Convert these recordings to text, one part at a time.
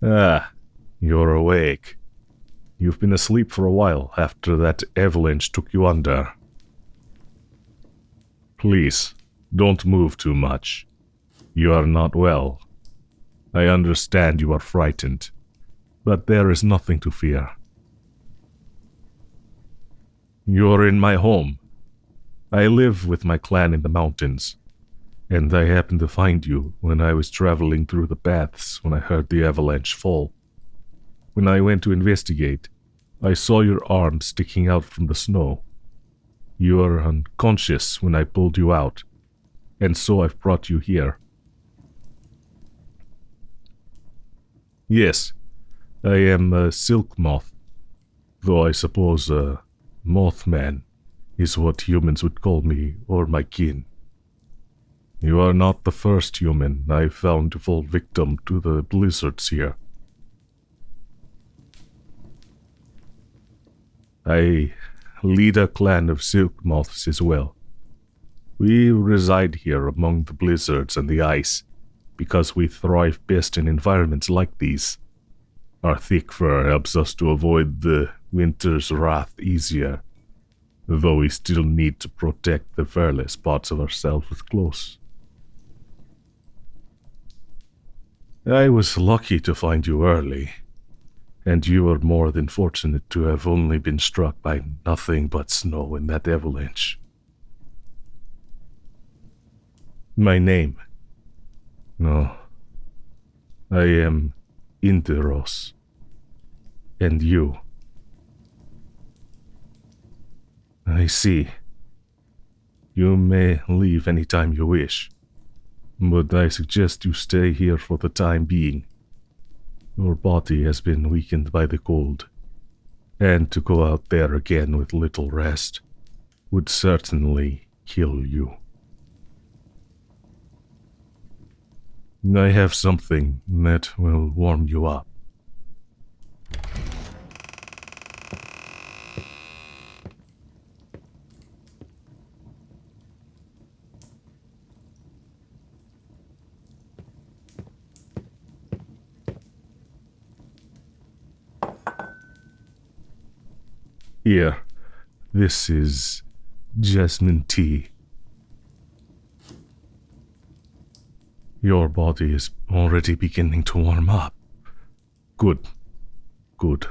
Ah, you're awake. You've been asleep for a while after that avalanche took you under. Please, don't move too much. You are not well. I understand you are frightened, but there is nothing to fear. You're in my home. I live with my clan in the mountains, and I happened to find you when I was traveling through the paths when I heard the avalanche fall. When I went to investigate, I saw your arm sticking out from the snow. You were unconscious when I pulled you out, and so I've brought you here. Yes, I am a silk moth, though I suppose a Mothman is what humans would call me or my kin. You are not the first human I've found to fall victim to the blizzards here. I lead a clan of silk moths as well. We reside here among the blizzards and the ice because we thrive best in environments like these. Our thick fur helps us to avoid the winter's wrath easier, though we still need to protect the furless parts of ourselves with clothes. I was lucky to find you early, and you were more than fortunate to have only been struck by nothing but snow in that avalanche. My name? No. I am Interos. And you? I see. You may leave any time you wish, but I suggest you stay here for the time being. Your body has been weakened by the cold, and to go out there again with little rest would certainly kill you. I have something that will warm you up. Here, this is jasmine tea. Your body is already beginning to warm up. Good. Good.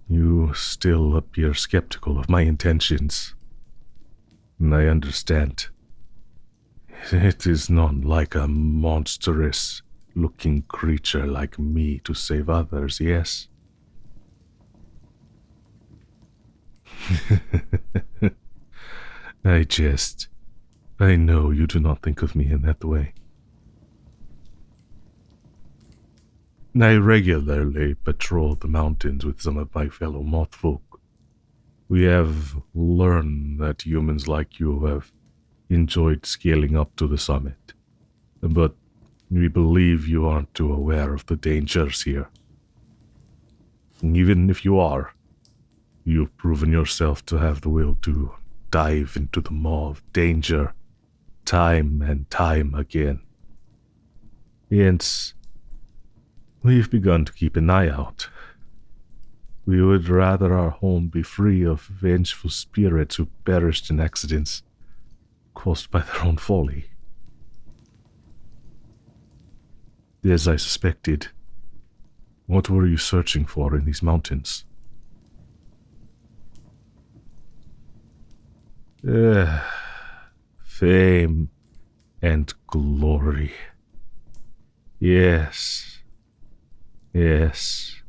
You still appear skeptical of my intentions. And I understand. It is not like a monstrous-looking creature like me to save others, yes? I jest. I know you do not think of me in that way. I regularly patrol the mountains with some of my fellow moth folk. We have learned that humans like you have enjoyed scaling up to the summit, but we believe you aren't too aware of the dangers here. Even if you are, you've proven yourself to have the will to dive into the maw of danger time and time again. Hence, we've begun to keep an eye out. We would rather our home be free of vengeful spirits who perished in accidents caused by their own folly. As I suspected, what were you searching for in these mountains? Fame and glory. Yes. Yes.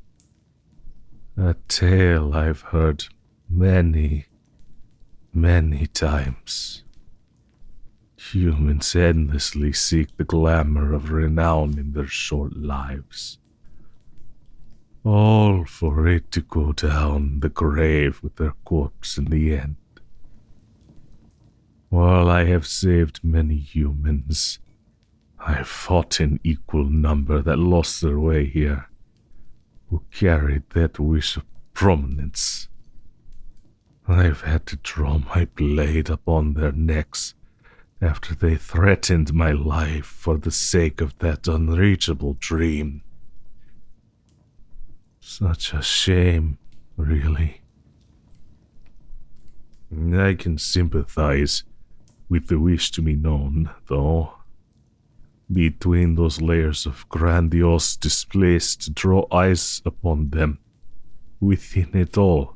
A tale I've heard many, many times. Humans endlessly seek the glamour of renown in their short lives, all for it to go down the grave with their corpse in the end. While I have saved many humans, I've fought an equal number that lost their way here, who carried that wish of prominence. I've had to draw my blade upon their necks after they threatened my life for the sake of that unreachable dream. Such a shame, really. I can sympathize with the wish to be known, though. Between those layers of grandiose displays to draw eyes upon them, within it all,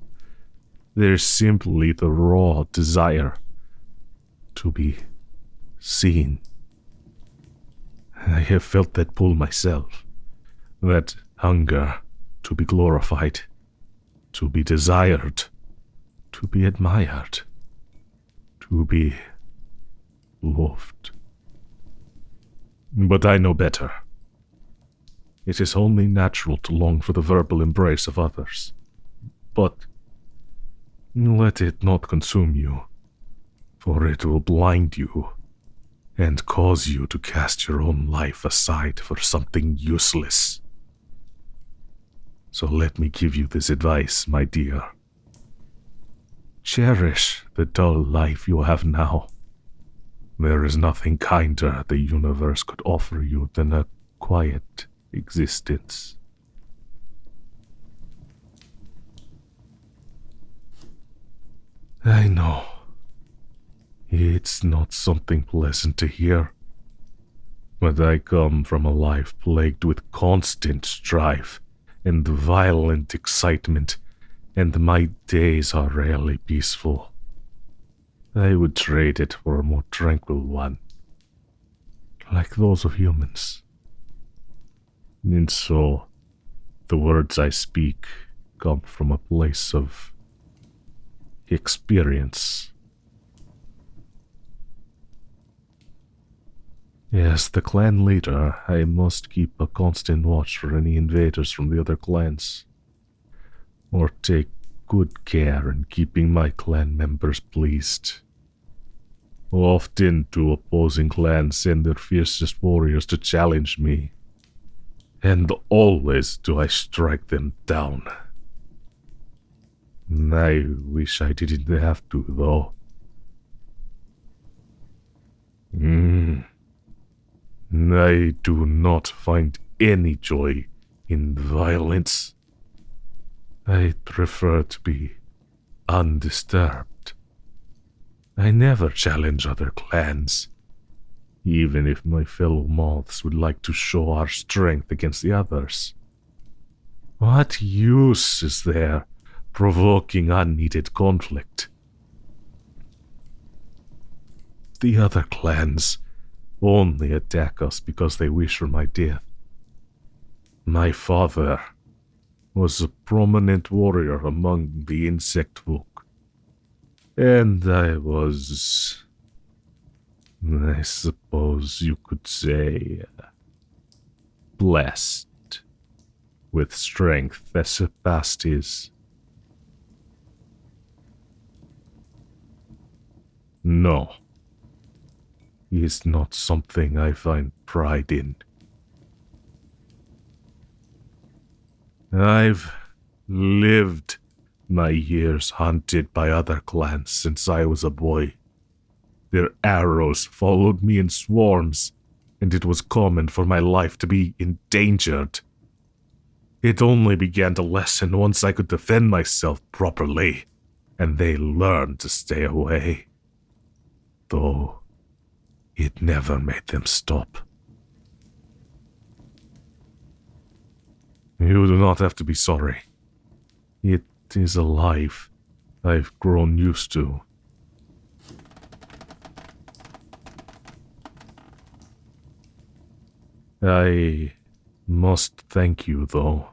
there's simply the raw desire to be seen. I have felt that pull myself, that hunger to be glorified, to be desired, to be admired, to be loved. But I know better. It is only natural to long for the verbal embrace of others. But let it not consume you, for it will blind you and cause you to cast your own life aside for something useless. So let me give you this advice, my dear. Cherish the dull life you have now. There is nothing kinder the universe could offer you than a quiet existence. I know. It's not something pleasant to hear, but I come from a life plagued with constant strife and violent excitement, and my days are rarely peaceful. I would trade it for a more tranquil one, like those of humans. And so, the words I speak come from a place of experience. As the clan leader, I must keep a constant watch for any invaders from the other clans, or take good care in keeping my clan members pleased. Often do opposing clans send their fiercest warriors to challenge me, and always do I strike them down. I wish I didn't have to, though. I do not find any joy in violence. I prefer to be undisturbed. I never challenge other clans, even if my fellow moths would like to show our strength against the others. What use is there provoking unneeded conflict? The other clans only attack us because they wish for my death. My father was a prominent warrior among the insect folk, and I suppose you could say, blessed with strength that surpassed his. No, he is not something I find pride in. I've lived my years hunted by other clans since I was a boy. Their arrows followed me in swarms, and it was common for my life to be endangered. It only began to lessen once I could defend myself properly, and they learned to stay away. Though it never made them stop. You do not have to be sorry. It is a life I've grown used to. I must thank you, though.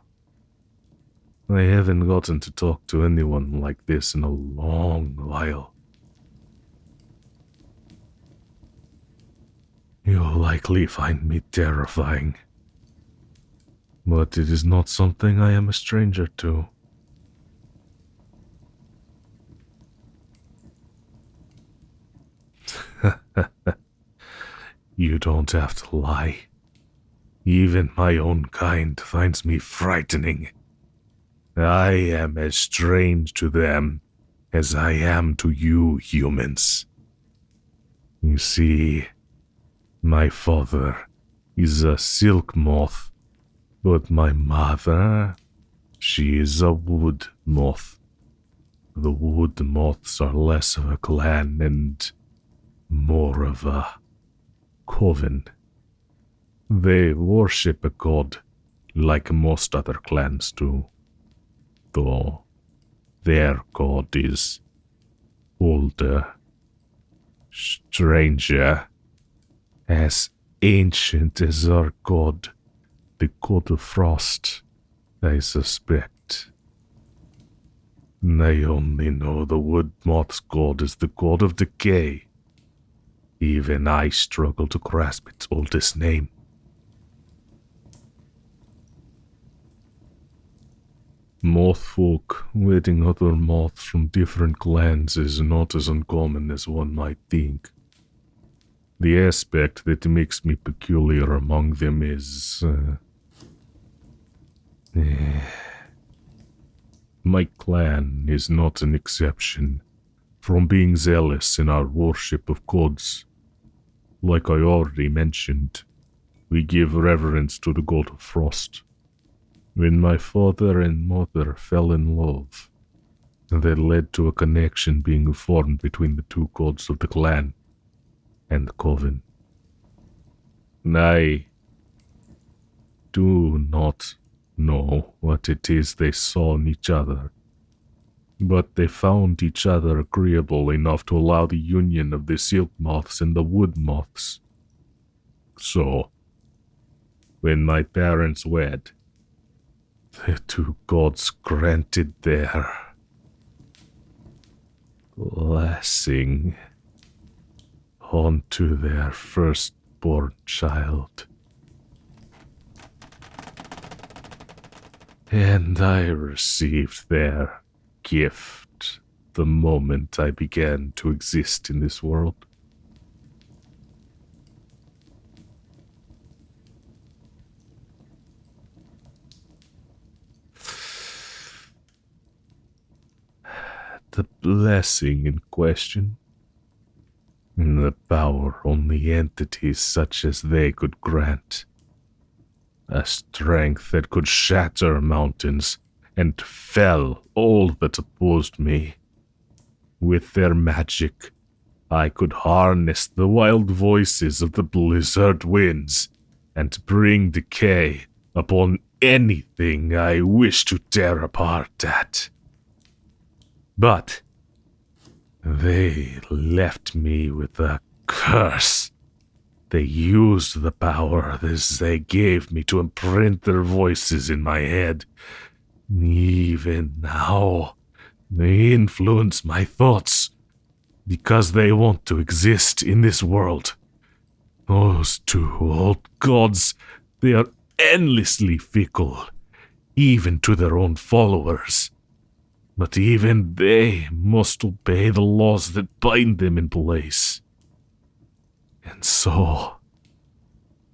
I haven't gotten to talk to anyone like this in a long while. You'll likely find me terrifying, but it is not something I am a stranger to. You don't have to lie. Even my own kind finds me frightening. I am as strange to them as I am to you humans. You see, my father is a silk moth, but my mother, she is a wood moth. The wood moths are less of a clan and more of a coven. They worship a god like most other clans do, though their god is older, stranger, as ancient as our god, the god of frost, I suspect. I only know the wood moth's god is the god of decay. Even I struggle to grasp its oldest name. Moth folk wedding other moths from different clans is not as uncommon as one might think. The aspect that makes me peculiar among them is... my clan is not an exception from being zealous in our worship of gods. Like I already mentioned, we give reverence to the god of frost. When my father and mother fell in love, that led to a connection being formed between the two gods of the clan and the coven. I do not know what it is they saw in each other, but they found each other agreeable enough to allow the union of the silk moths and the wood moths. So, when my parents wed, the two gods granted their blessing onto their firstborn child. And I received their gift the moment I began to exist in this world. The blessing in question, the power only entities such as they could grant, a strength that could shatter mountains and fell all that opposed me. With their magic, I could harness the wild voices of the blizzard winds and bring decay upon anything I wish to tear apart at. But they left me with a curse. They used the power they gave me to imprint their voices in my head. Even now, they influence my thoughts because they want to exist in this world. Those two old gods, they are endlessly fickle, even to their own followers. But even they must obey the laws that bind them in place. And so,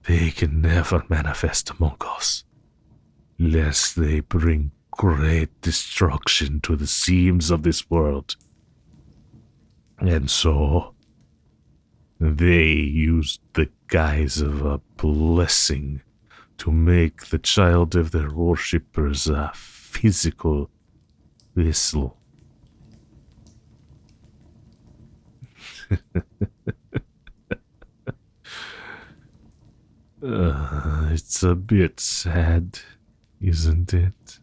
they can never manifest among us, lest they bring great destruction to the seams of this world. And so, they used the guise of a blessing to make the child of their worshippers a physical whistle. It's a bit sad, isn't it?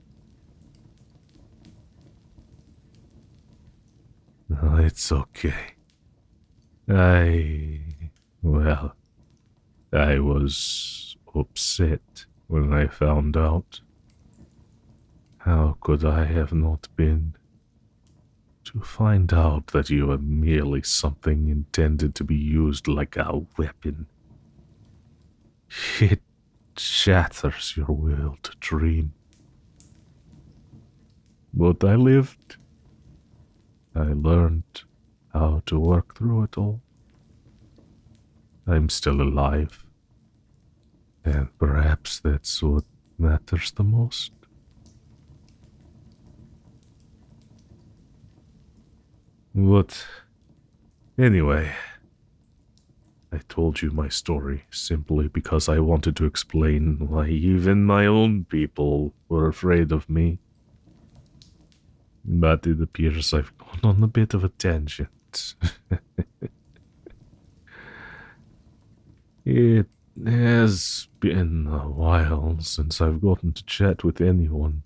No, it's okay. I was upset when I found out. How could I have not been? To find out that you are merely something intended to be used like a weapon. It shatters your will to dream. But I lived. I learned how to work through it all. I'm still alive. And perhaps that's what matters the most. But anyway, I told you my story simply because I wanted to explain why even my own people were afraid of me. But it appears I've gone on a bit of a tangent. It has been a while since I've gotten to chat with anyone.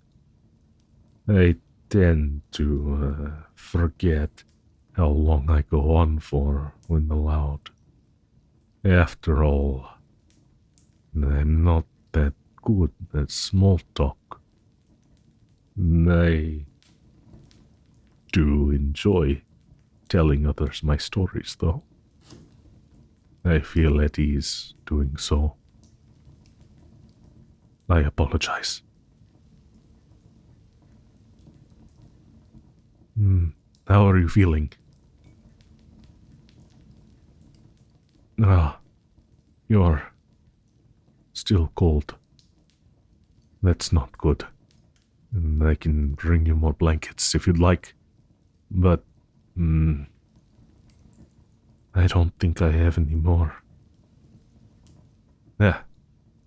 I tend to forget how long I go on for when allowed. After all, I'm not that good at small talk. I do enjoy telling others my stories, though. I feel at ease doing so. I apologize. How are you feeling? You're still cold. That's not good. And I can bring you more blankets if you'd like. But, I don't think I have any more.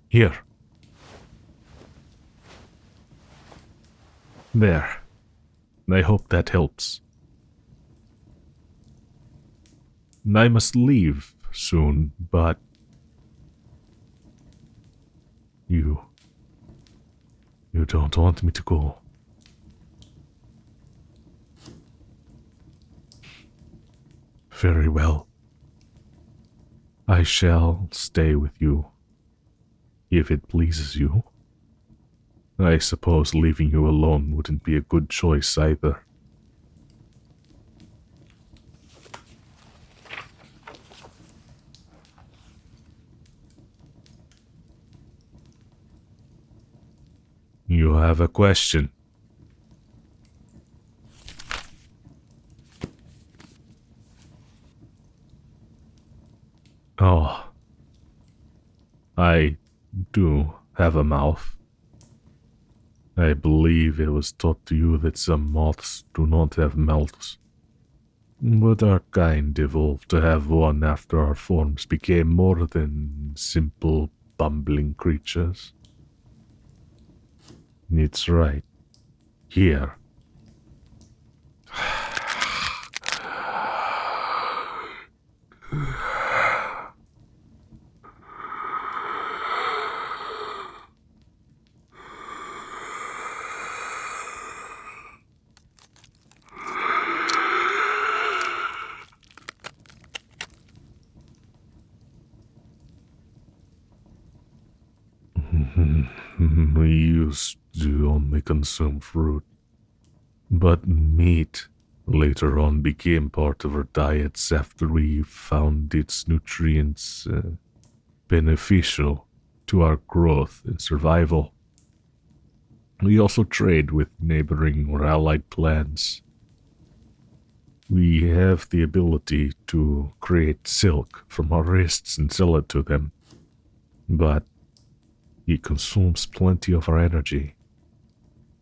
Here. There. I hope that helps. I must leave soon, but you don't want me to go. Very well. I shall stay with you, if it pleases you. I suppose leaving you alone wouldn't be a good choice either. You have a question? Oh, I do have a mouth. I believe it was taught to you that some moths do not have mouths, but our kind evolved to have one after our forms became more than simple, bumbling creatures. It's right. Here. We used to only consume fruit, but meat later on became part of our diets after we found its nutrients beneficial to our growth and survival. We also trade with neighboring or allied clans. We have the ability to create silk from our wrists and sell it to them, but it consumes plenty of our energy.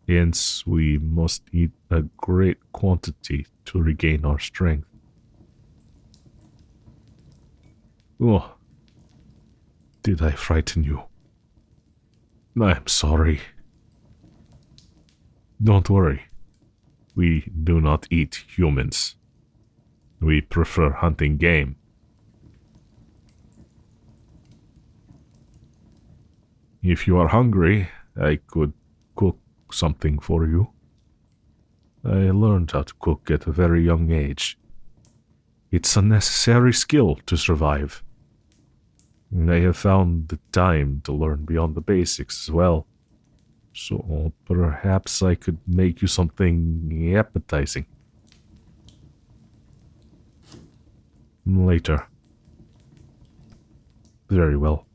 Hence, we must eat a great quantity to regain our strength. Oh, did I frighten you? I'm sorry. Don't worry. We do not eat humans. We prefer hunting game. If you are hungry, I could cook something for you. I learned how to cook at a very young age. It's a necessary skill to survive. I have found the time to learn beyond the basics as well. So perhaps I could make you something appetizing. Later. Very well.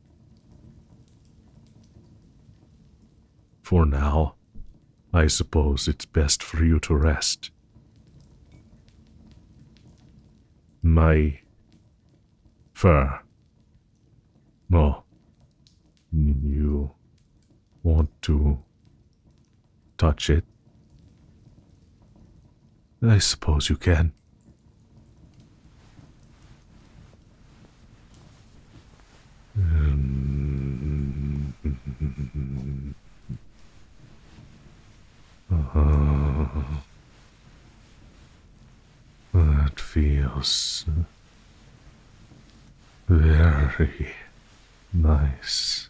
For now, I suppose it's best for you to rest. My fur. Oh, you want to touch it? I suppose you can. That feels very nice.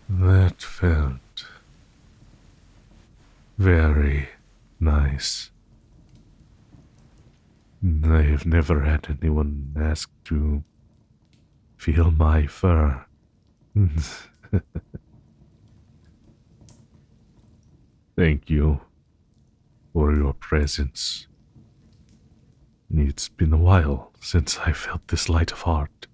That felt very nice. I have never had anyone ask to feel my fur. Thank you for your presence. It's been a while since I felt this light of heart.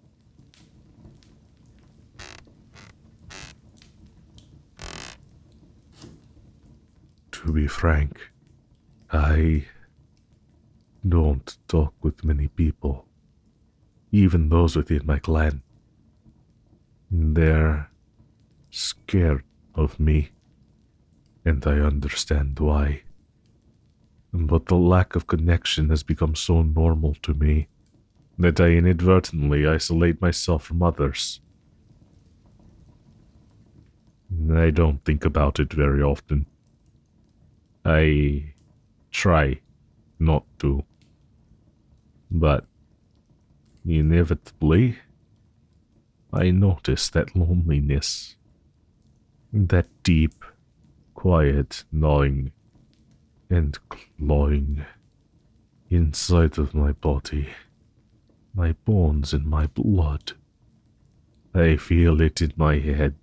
To be frank, I don't talk with many people, even those within my clan. They're scared of me, and I understand why. But the lack of connection has become so normal to me that I inadvertently isolate myself from others. I don't think about it very often. I try not to. But inevitably, I notice that loneliness, that deep, quiet gnawing and clawing inside of my body, my bones and my blood. I feel it in my head,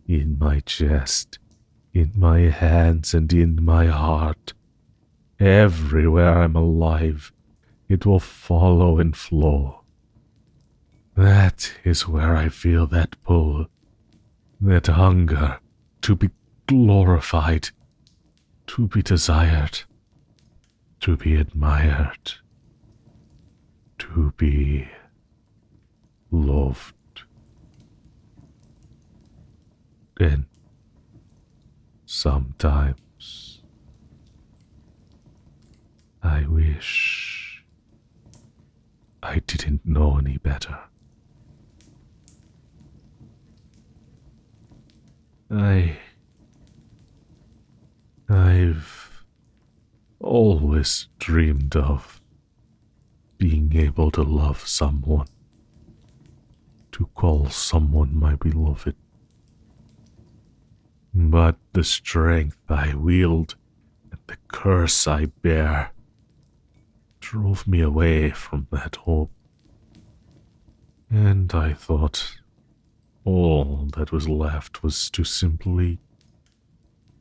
in my chest, in my hands and in my heart. Everywhere I'm alive, it will follow and flow. That is where I feel that pull, that hunger to be glorified, to be desired, to be admired, to be loved. And sometimes I wish I didn't know any better. I've always dreamed of being able to love someone, to call someone my beloved. But the strength I wield and the curse I bear drove me away from that hope. And I thought all that was left was to simply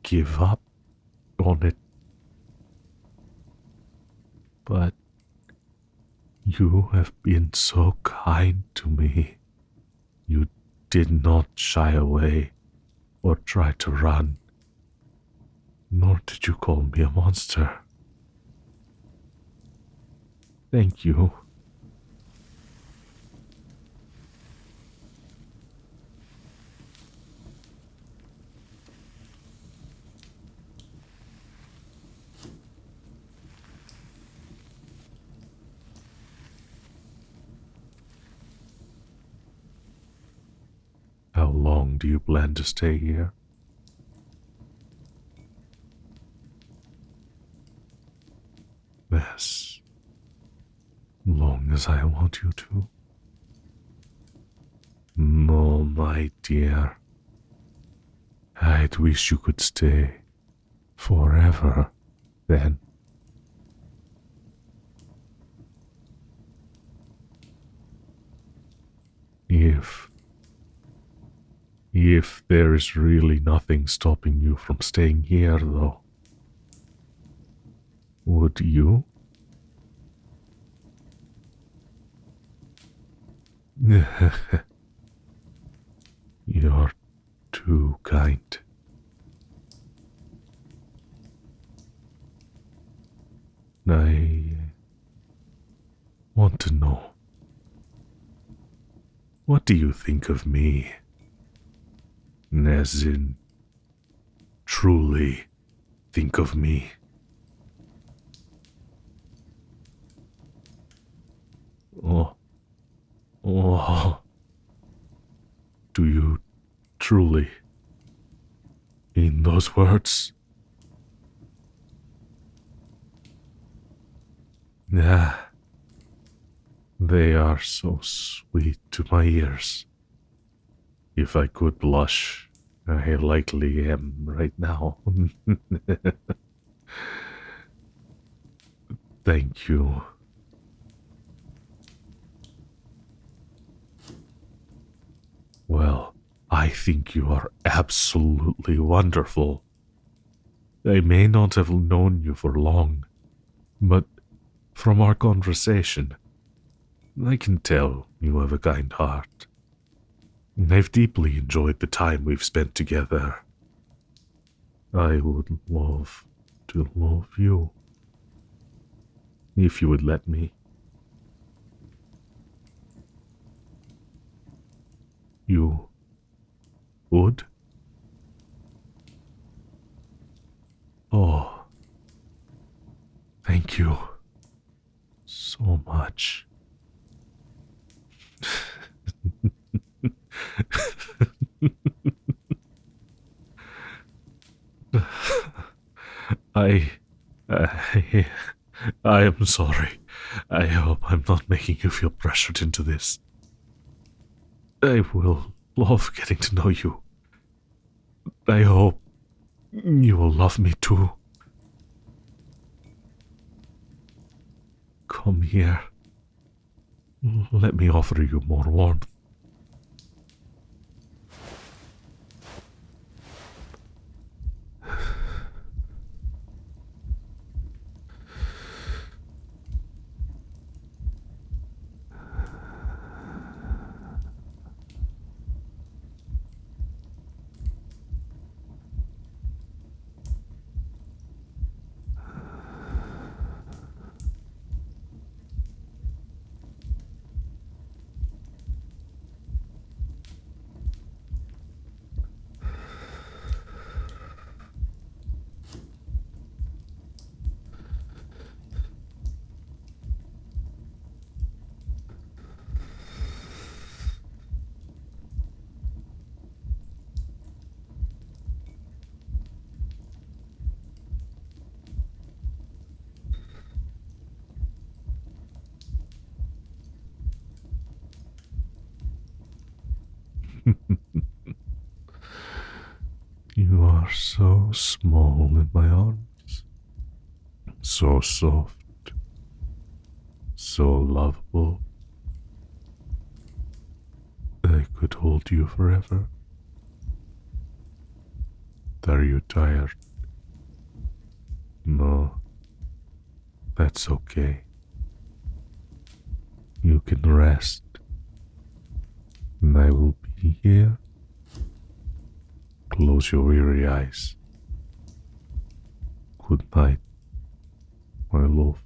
give up on it. But you have been so kind to me. You did not shy away or try to run, nor did you call me a monster. Thank you. How long do you plan to stay here? As long as I want you to. No, my dear. I'd wish you could stay forever then. If there is really nothing stopping you from staying here, though, would you? You're too kind. I want to know, what do you think of me? As in, truly think of me. Oh, oh, do you truly mean those words? Yeah, they are so sweet to my ears. If I could blush, I likely am right now. Thank you. Well, I think you are absolutely wonderful. I may not have known you for long, but from our conversation, I can tell you have a kind heart. I've deeply enjoyed the time we've spent together. I would love to love you, if you would let me. You would? Oh, thank you so much. I, I, I am sorry. I hope I'm not making you feel pressured into this. I will love getting to know you. I hope you will love me too. Come here. Let me offer you more warmth. You are so small in my arms, so soft, so lovable. I could hold you forever. Are you tired? No, that's okay. You can rest, and I will be here. Close your weary eyes. Good night, my love.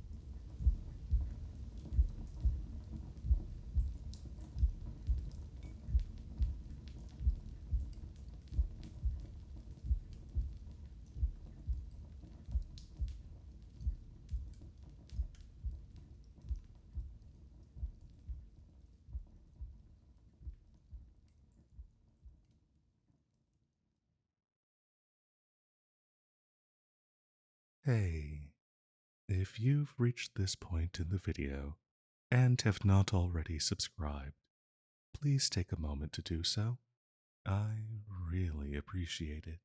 Hey, if you've reached this point in the video and have not already subscribed, please take a moment to do so. I really appreciate it.